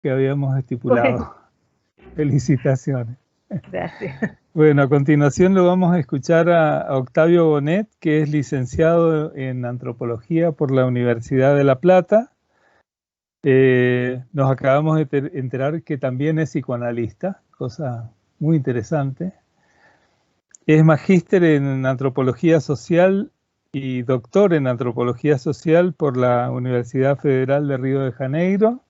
que habíamos estipulado. Bueno. Felicitaciones. Gracias. Bueno, a continuación lo vamos a escuchar a Octavio Bonet, que es licenciado en Antropología por la Universidad de La Plata. Nos acabamos de enterar que también es psicoanalista, cosa muy interesante. Es magíster en Antropología Social y doctor en Antropología Social por la Universidad Federal de Río de Janeiro.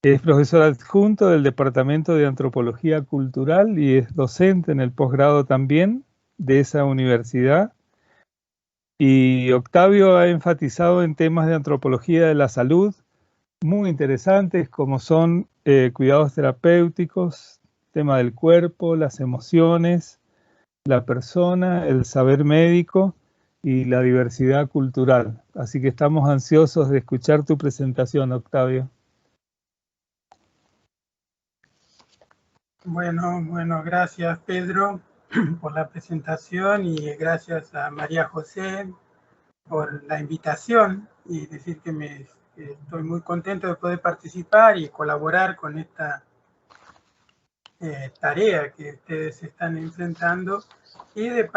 Es profesor adjunto del Departamento de Antropología Cultural y es docente en el posgrado también de esa universidad. Y Octavio ha enfatizado en temas de antropología de la salud muy interesantes como son cuidados terapéuticos, tema del cuerpo, las emociones, la persona, el saber médico y la diversidad cultural. Así que estamos ansiosos de escuchar tu presentación, Octavio. Bueno, gracias Pedro por la presentación y gracias a María José por la invitación y decir que estoy muy contento de poder participar y colaborar con esta tarea que ustedes están enfrentando y de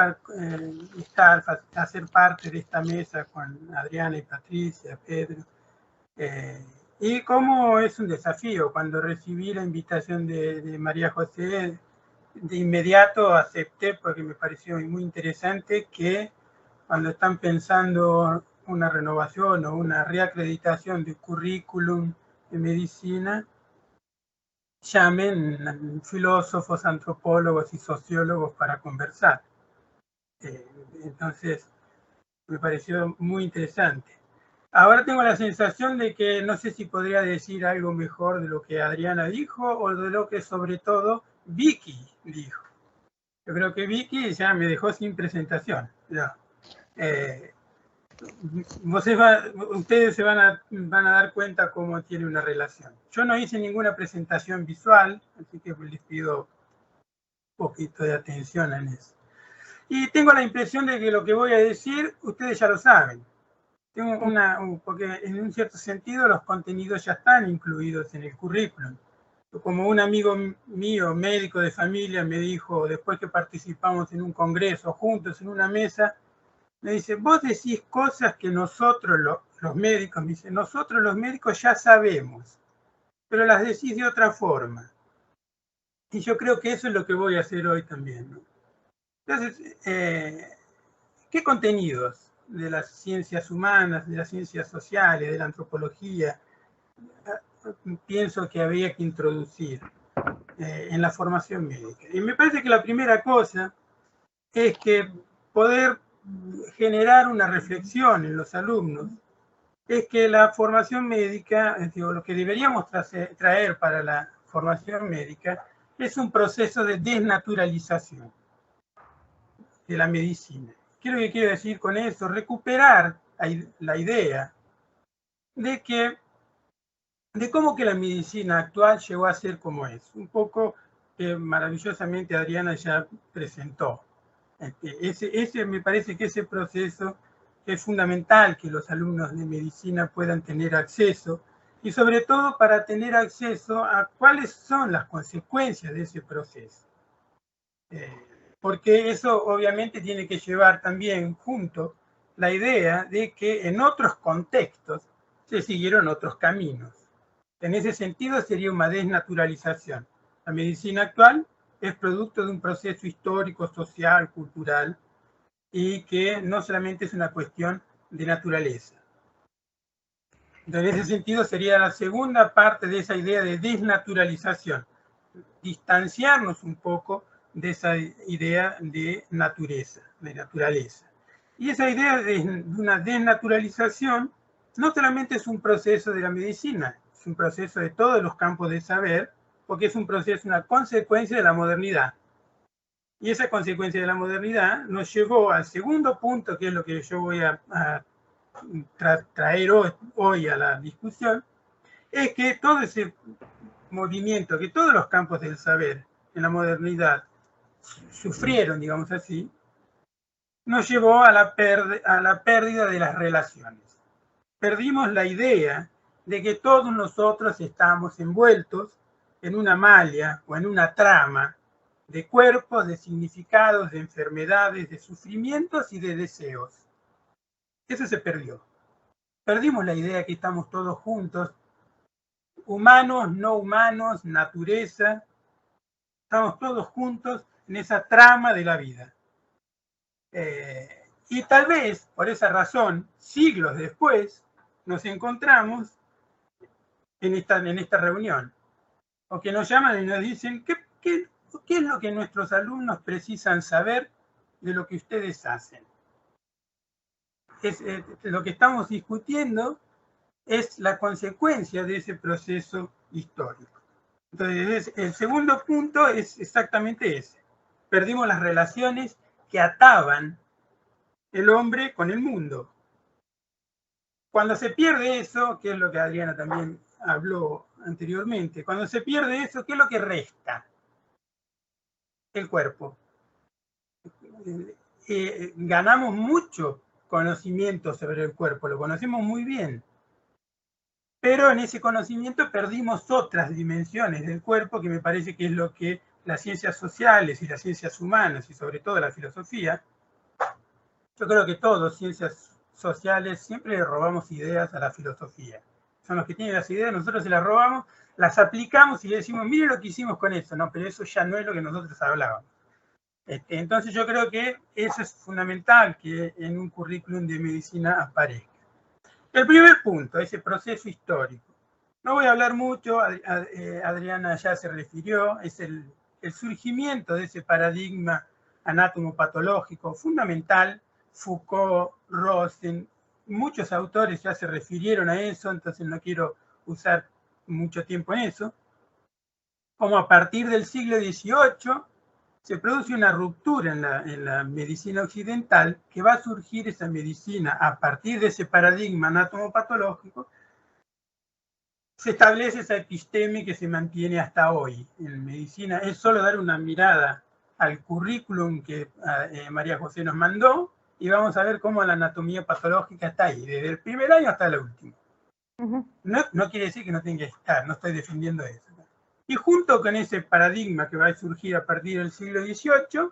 hacer parte de esta mesa con Adriana y Patricia, Pedro. Y cómo es un desafío. Cuando recibí la invitación de María José, de inmediato acepté porque me pareció muy interesante que cuando están pensando una renovación o una reacreditación de currículum de medicina, llamen filósofos, antropólogos y sociólogos para conversar. Entonces, me pareció muy interesante. Ahora tengo la sensación de que no sé si podría decir algo mejor de lo que Adriana dijo o de lo que sobre todo Vicky dijo. Yo creo que Vicky ya me dejó sin presentación. Ya. Ustedes se van a dar cuenta cómo tiene una relación. Yo no hice ninguna presentación visual, así que les pido un poquito de atención en eso. Y tengo la impresión de que lo que voy a decir, ustedes ya lo saben. Porque en un cierto sentido los contenidos ya están incluidos en el currículum. Como un amigo mío, médico de familia, me dijo después que participamos en un congreso juntos en una mesa, me dice, vos decís cosas que nosotros los médicos, me dice, nosotros los médicos ya sabemos, pero las decís de otra forma. Y yo creo que eso es lo que voy a hacer hoy también, ¿no? Entonces, ¿qué contenidos de las ciencias humanas, de las ciencias sociales, de la antropología, pienso que habría que introducir en la formación médica? Y me parece que la primera cosa es que poder generar una reflexión en los alumnos es que la formación médica, lo que deberíamos traer para la formación médica es un proceso de desnaturalización de la medicina. ¿Qué es lo que quiero decir con eso? Recuperar la idea de cómo que la medicina actual llegó a ser como es. Un poco que maravillosamente Adriana ya presentó. Me parece que ese proceso es fundamental que los alumnos de medicina puedan tener acceso y sobre todo para tener acceso a cuáles son las consecuencias de ese proceso. Porque eso obviamente tiene que llevar también junto la idea de que en otros contextos se siguieron otros caminos. En ese sentido sería una desnaturalización. La medicina actual es producto de un proceso histórico, social, cultural, y que no solamente es una cuestión de naturaleza. Entonces, en ese sentido sería la segunda parte de esa idea de desnaturalización, distanciarnos un poco de esa idea de naturaleza. Y esa idea de una desnaturalización no solamente es un proceso de la medicina, es un proceso de todos los campos de saber, porque es un proceso, una consecuencia de la modernidad. Y esa consecuencia de la modernidad nos llevó al segundo punto, que es lo que yo voy a traer hoy a la discusión, es que todo ese movimiento, que todos los campos del saber en la modernidad sufrieron, digamos así, nos llevó a la pérdida de las relaciones. Perdimos la idea de que todos nosotros estamos envueltos en una malla o en una trama de cuerpos, de significados, de enfermedades, de sufrimientos y de deseos. Eso se perdió. Perdimos la idea de que estamos todos juntos, humanos, no humanos, naturaleza, estamos todos juntos en esa trama de la vida. Y tal vez, por esa razón, siglos después, nos encontramos en esta reunión, o que nos llaman y nos dicen, ¿qué es lo que nuestros alumnos precisan saber de lo que ustedes hacen? Lo que estamos discutiendo es la consecuencia de ese proceso histórico. Entonces, el segundo punto es exactamente ese. Perdimos las relaciones que ataban el hombre con el mundo. Cuando se pierde eso, que es lo que Adriana también habló anteriormente, cuando se pierde eso, ¿qué es lo que resta? El cuerpo. Ganamos mucho conocimiento sobre el cuerpo, lo conocemos muy bien, pero en ese conocimiento perdimos otras dimensiones del cuerpo que me parece que es lo que las ciencias sociales y las ciencias humanas y sobre todo la filosofía, yo creo que todos, ciencias sociales, siempre le robamos ideas a la filosofía. Son los que tienen las ideas, nosotros se las robamos, las aplicamos y le decimos, mire lo que hicimos con eso, no, pero eso ya no es lo que nosotros hablábamos. Entonces yo creo que eso es fundamental que en un currículum de medicina aparezca. El primer punto, ese proceso histórico. No voy a hablar mucho, Adriana ya se refirió, es el surgimiento de ese paradigma anátomo-patológico fundamental. Foucault, Rosen, muchos autores ya se refirieron a eso, entonces no quiero usar mucho tiempo en eso. Como a partir del siglo XVIII se produce una ruptura en la medicina occidental, que va a surgir esa medicina a partir de ese paradigma anátomo-patológico. Se establece esa episteme que se mantiene hasta hoy en medicina. Es solo dar una mirada al currículum que María José nos mandó y vamos a ver cómo la anatomía patológica está ahí, desde el primer año hasta el último. No quiere decir que no tenga que estar, no estoy defendiendo eso. Y junto con ese paradigma que va a surgir a partir del siglo XVIII,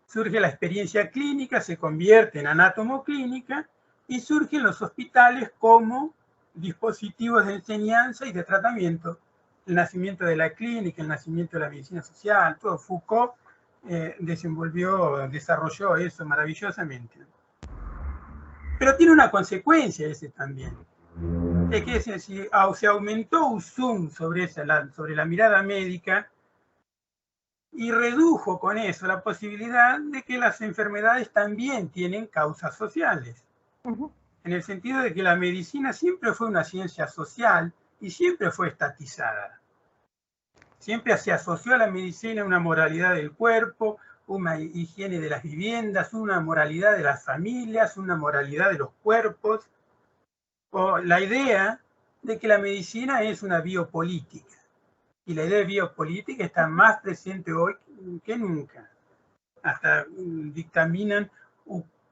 surge la experiencia clínica, se convierte en anatomoclínica y surgen los hospitales como dispositivos de enseñanza y de tratamiento. El nacimiento de la clínica, el nacimiento de la medicina social, todo. Foucault desarrolló eso maravillosamente. Pero tiene una consecuencia ese también. Es que se aumentó un zoom sobre la mirada médica y redujo con eso la posibilidad de que las enfermedades también tienen causas sociales. En el sentido de que la medicina siempre fue una ciencia social y siempre fue estatizada. Siempre se asoció a la medicina una moralidad del cuerpo, una higiene de las viviendas, una moralidad de las familias, una moralidad de los cuerpos, o la idea de que la medicina es una biopolítica. Y la idea de biopolítica está más presente hoy que nunca. Hasta dictaminan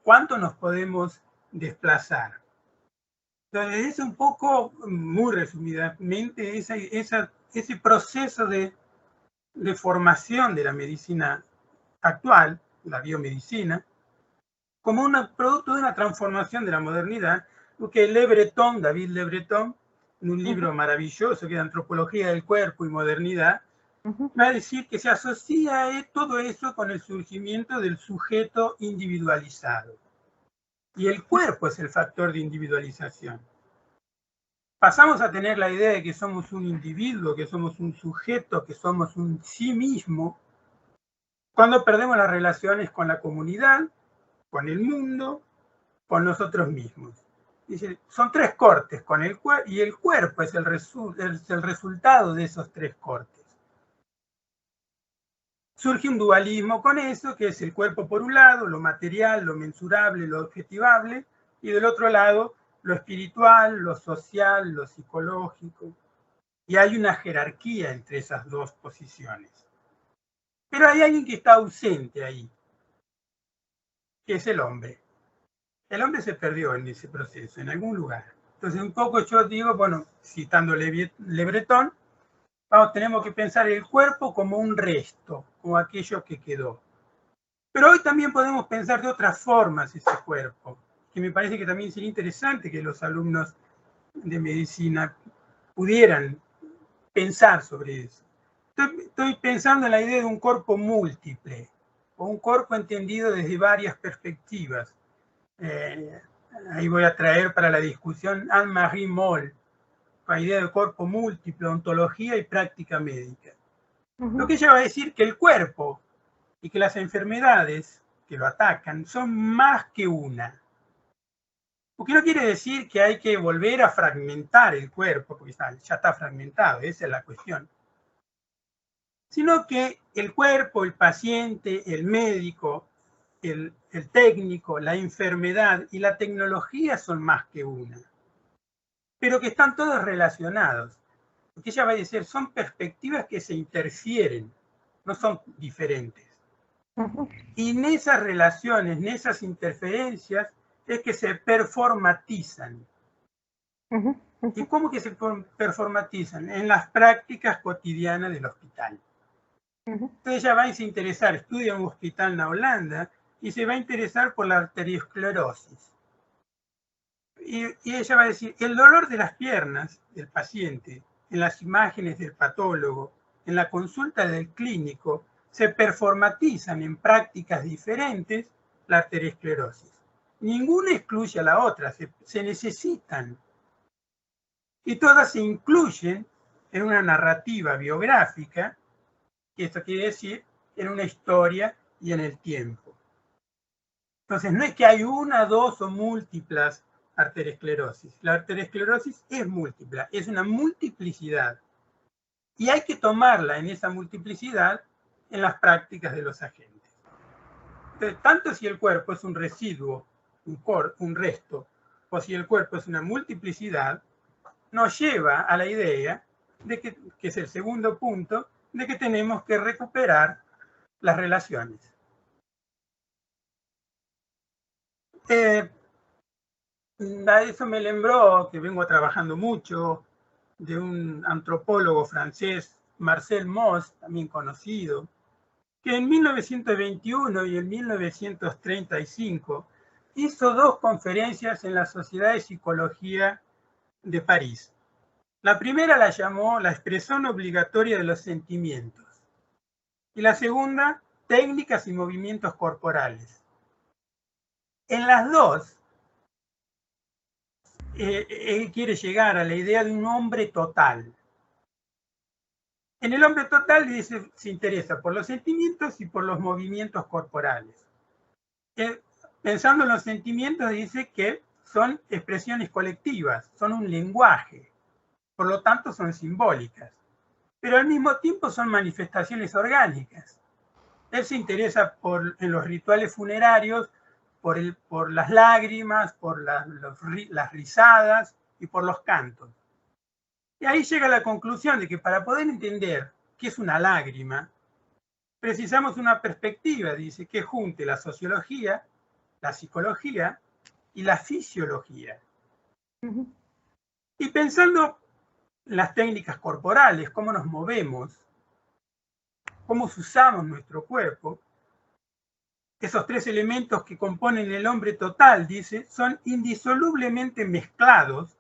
cuánto nos podemos desplazar. Entonces, es un poco, muy resumidamente, ese proceso de formación de la medicina actual, la biomedicina, como un producto de una transformación de la modernidad, que David Le Breton, en un libro maravilloso que es Antropología del Cuerpo y Modernidad, va a decir que se asocia todo eso con el surgimiento del sujeto individualizado. Y el cuerpo es el factor de individualización. Pasamos a tener la idea de que somos un individuo, que somos un sujeto, que somos un sí mismo, cuando perdemos las relaciones con la comunidad, con el mundo, con nosotros mismos. Dice, son tres cortes con el cuerpo y el cuerpo es el resultado de esos tres cortes. Surge un dualismo con eso, que es el cuerpo por un lado, lo material, lo mensurable, lo objetivable, y del otro lado, lo espiritual, lo social, lo psicológico. Y hay una jerarquía entre esas dos posiciones. Pero hay alguien que está ausente ahí, que es el hombre. El hombre se perdió en ese proceso, en algún lugar. Entonces, un poco yo digo, bueno, citando Le Breton, tenemos que pensar el cuerpo como un resto, como aquello que quedó. Pero hoy también podemos pensar de otras formas ese cuerpo, que me parece que también sería interesante que los alumnos de medicina pudieran pensar sobre eso. Estoy pensando en la idea de un cuerpo múltiple, o un cuerpo entendido desde varias perspectivas. Ahí voy a traer para la discusión Anne-Marie Moll, la idea de cuerpo múltiple, ontología y práctica médica. Lo que ella va a decir que el cuerpo y que las enfermedades que lo atacan son más que una. Porque no quiere decir que hay que volver a fragmentar el cuerpo, porque ya está fragmentado, esa es la cuestión. Sino que el cuerpo, el paciente, el médico, el técnico, la enfermedad y la tecnología son más que una. Pero que están todos relacionados. Porque ella va a decir, son perspectivas que se interfieren, no son diferentes. Y en esas relaciones, en esas interferencias, es que se performatizan. ¿Y cómo que se performatizan? En las prácticas cotidianas del hospital. Entonces ella va a interesar, estudia en un hospital en Holanda y se va a interesar por la arteriosclerosis. Y ella va a decir, el dolor de las piernas del paciente, en las imágenes del patólogo, en la consulta del clínico, se performatizan en prácticas diferentes la arteriosclerosis. Ninguna excluye a la otra, se necesitan. Y todas se incluyen en una narrativa biográfica, y esto quiere decir en una historia y en el tiempo. Entonces, no es que hay una, dos o múltiples arteriosclerosis. La arteriosclerosis es múltiple, es una multiplicidad. Y hay que tomarla en esa multiplicidad en las prácticas de los agentes. Entonces, tanto si el cuerpo es un residuo, un resto, o si el cuerpo es una multiplicidad, nos lleva a la idea de que es el segundo punto, de que tenemos que recuperar las relaciones. Eso me lembró que vengo trabajando mucho de un antropólogo francés, Marcel Mauss, también conocido, que en 1921 y en 1935 hizo dos conferencias en la Sociedad de Psicología de París. La primera la llamó La expresión obligatoria de los sentimientos y la segunda, Técnicas y movimientos corporales. En las dos, él quiere llegar a la idea de un hombre total. En el hombre total dice, se interesa por los sentimientos y por los movimientos corporales. Pensando en los sentimientos, dice que son expresiones colectivas, son un lenguaje, por lo tanto son simbólicas, pero al mismo tiempo son manifestaciones orgánicas. Él se interesa en los rituales funerarios por las lágrimas, por las risadas y por los cantos. Y ahí llega a la conclusión de que para poder entender qué es una lágrima, precisamos una perspectiva, dice, que junte la sociología, la psicología y la fisiología. Y pensando en las técnicas corporales, cómo nos movemos, cómo usamos nuestro cuerpo, esos tres elementos que componen el hombre total, dice, son indisolublemente mezclados.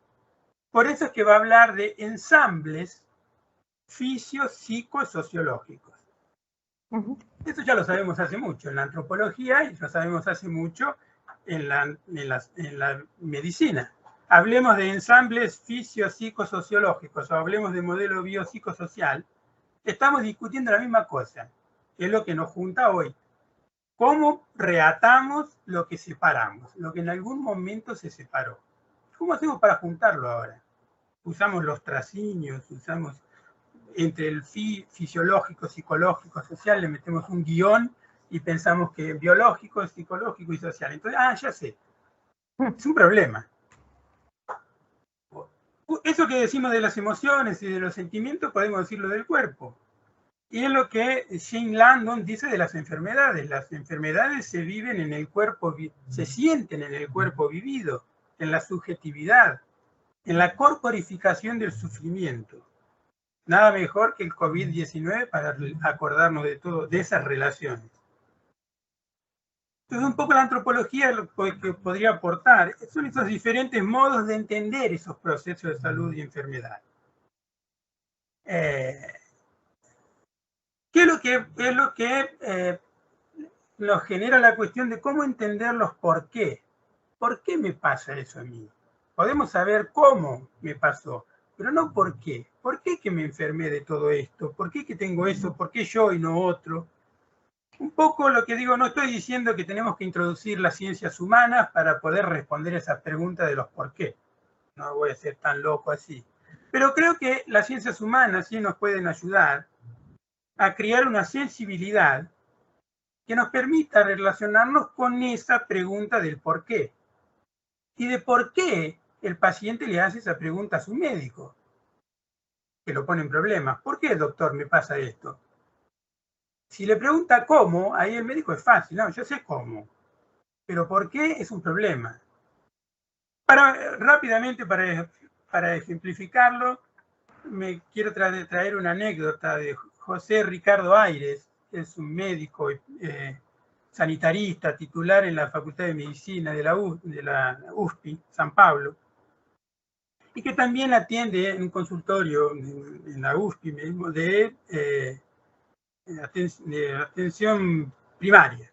Por eso es que va a hablar de ensambles fisio-psicosociológicos. Eso ya lo sabemos hace mucho en la antropología y lo sabemos hace mucho en la medicina. Hablemos de ensambles fisio-psicosociológicos o hablemos de modelo biopsicosocial, estamos discutiendo la misma cosa, que es lo que nos junta hoy. ¿Cómo reatamos lo que separamos, lo que en algún momento se separó? ¿Cómo hacemos para juntarlo ahora? Usamos los trasíños, usamos entre el fisiológico, psicológico, social, le metemos un guión y pensamos que biológico, psicológico y social. Entonces, ya sé, es un problema. Eso que decimos de las emociones y de los sentimientos, podemos decirlo del cuerpo. Y es lo que Shane Landon dice de las enfermedades. Las enfermedades se viven en el cuerpo, se sienten en el cuerpo vivido, en la subjetividad. en la corporificación del sufrimiento. Nada mejor que el COVID-19 para acordarnos de todo, de esas relaciones. Entonces, un poco la antropología lo que podría aportar son esos diferentes modos de entender esos procesos de salud y enfermedad. ¿Qué es lo que nos genera la cuestión de cómo entender los por qué? ¿Por qué me pasa eso a mí? Podemos saber cómo me pasó, pero no por qué. ¿Por qué que me enfermé de todo esto? ¿Por qué que tengo eso? ¿Por qué yo y no otro? Un poco lo que digo, no estoy diciendo que tenemos que introducir las ciencias humanas para poder responder esas preguntas de los por qué. No voy a ser tan loco así. Pero creo que las ciencias humanas sí nos pueden ayudar a crear una sensibilidad que nos permita relacionarnos con esa pregunta del por qué. Y de por qué el paciente le hace esa pregunta a su médico, que lo pone en problemas. ¿Por qué, doctor, me pasa esto? Si le pregunta cómo, ahí el médico es fácil. No, yo sé cómo. Pero ¿por qué? Es un problema. Rápidamente, para ejemplificarlo, me quiero traer una anécdota de José Ricardo Aires, que es un médico sanitarista, titular en la Facultad de Medicina de la USPI, San Pablo, y que también atiende en un consultorio en la USPI mismo de atención primaria.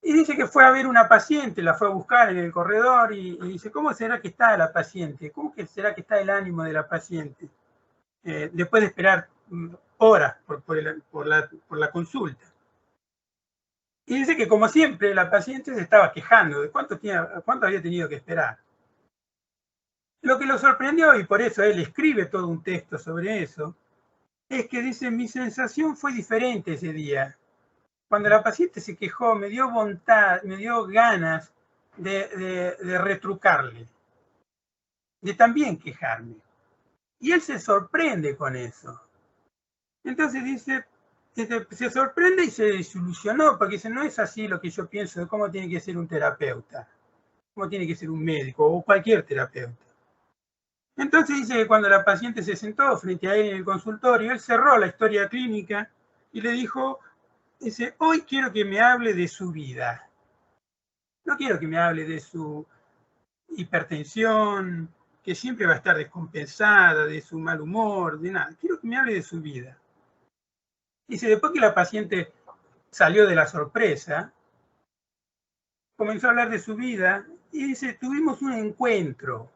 Y dice que fue a ver una paciente, la fue a buscar en el corredor y dice, ¿cómo será que está la paciente? ¿Cómo será que está el ánimo de la paciente? Después de esperar horas por la consulta. Y dice que, como siempre, la paciente se estaba quejando de cuánto había tenido que esperar. Lo que lo sorprendió, y por eso él escribe todo un texto sobre eso, es que dice, mi sensación fue diferente ese día. Cuando la paciente se quejó, me dio ganas de retrucarle, de también quejarme. Y él se sorprende con eso. Entonces dice, se sorprende y se desilusionó, porque dice, no es así lo que yo pienso de cómo tiene que ser un terapeuta, cómo tiene que ser un médico o cualquier terapeuta. Entonces dice que cuando la paciente se sentó frente a él en el consultorio, él cerró la historia clínica y le dijo, dice, hoy quiero que me hable de su vida. No quiero que me hable de su hipertensión, que siempre va a estar descompensada, de su mal humor, de nada. Quiero que me hable de su vida. Dice, después que la paciente salió de la sorpresa, comenzó a hablar de su vida y dice, tuvimos un encuentro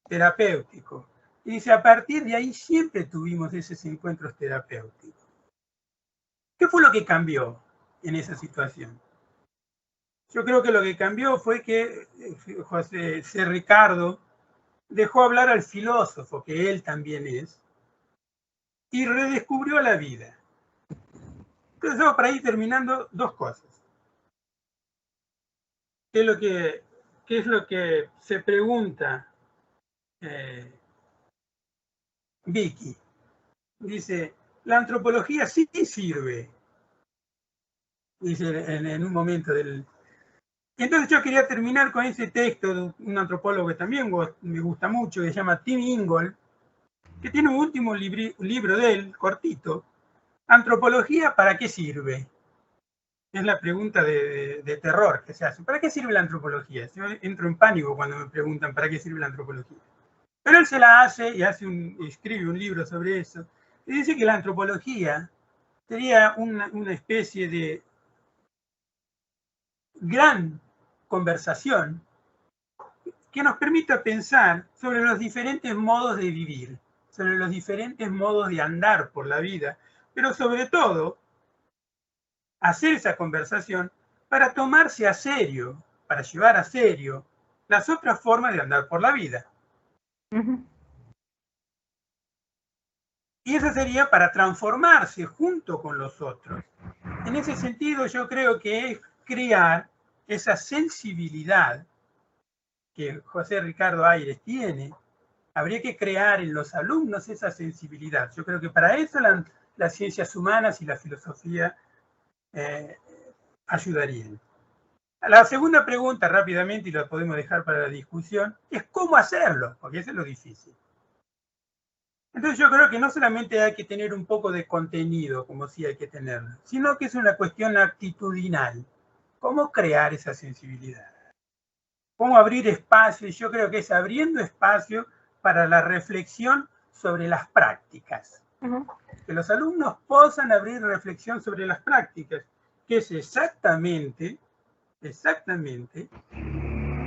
terapéutico. Y dice, a partir de ahí siempre tuvimos esos encuentros terapéuticos. ¿Qué fue lo que cambió en esa situación? Yo creo que lo que cambió fue que José C. Ricardo dejó hablar al filósofo, que él también es, y redescubrió la vida. Entonces, para ir terminando, dos cosas. ¿Qué es lo que se pregunta Vicky? Dice, la antropología sí sirve. Dice en un momento del... Y entonces yo quería terminar con ese texto de un antropólogo que también me gusta mucho, que se llama Tim Ingold, que tiene un último libro de él, cortito, ¿Antropología para qué sirve? Es la pregunta de terror que se hace. ¿Para qué sirve la antropología? Yo entro en pánico cuando me preguntan para qué sirve la antropología. Pero él se la hace y escribe un libro sobre eso. Y dice que la antropología sería una especie de gran conversación que nos permita pensar sobre los diferentes modos de vivir, sobre los diferentes modos de andar por la vida, pero sobre todo hacer esa conversación para tomarse a serio, para llevar a serio las otras formas de andar por la vida. Y eso sería para transformarse junto con los otros. En ese sentido, yo creo que es crear esa sensibilidad que José Ricardo Aires tiene. Habría que crear en los alumnos esa sensibilidad. Yo creo que para eso las ciencias humanas y la filosofía ayudarían. La segunda pregunta, rápidamente, y la podemos dejar para la discusión, es cómo hacerlo, porque eso es lo difícil. Entonces yo creo que no solamente hay que tener un poco de contenido, como sí hay que tenerlo, sino que es una cuestión actitudinal. ¿Cómo crear esa sensibilidad? ¿Cómo abrir espacio? Y yo creo que es abriendo espacio para la reflexión sobre las prácticas. Que los alumnos puedan abrir reflexión sobre las prácticas, que es exactamente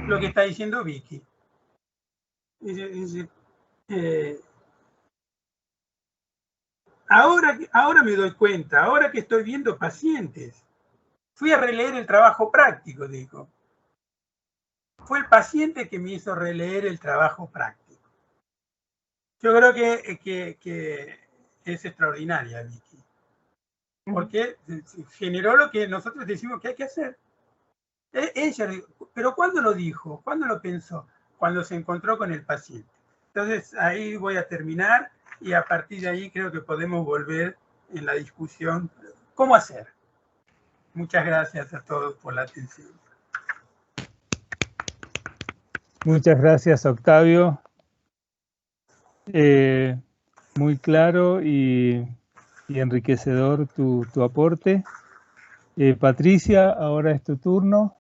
lo que está diciendo Vicky. Ahora me doy cuenta, ahora que estoy viendo pacientes, fui a releer el trabajo práctico, dijo. Fue el paciente que me hizo releer el trabajo práctico. Yo creo que es extraordinaria, Vicky, porque generó lo que nosotros decimos que hay que hacer. Ella, pero ¿cuándo lo dijo? ¿Cuándo lo pensó? Cuando se encontró con el paciente. Entonces ahí voy a terminar y a partir de ahí creo que podemos volver en la discusión. ¿Cómo hacer? Muchas gracias a todos por la atención. Muchas gracias, Octavio. Muy claro y enriquecedor tu aporte. Patricia, ahora es tu turno.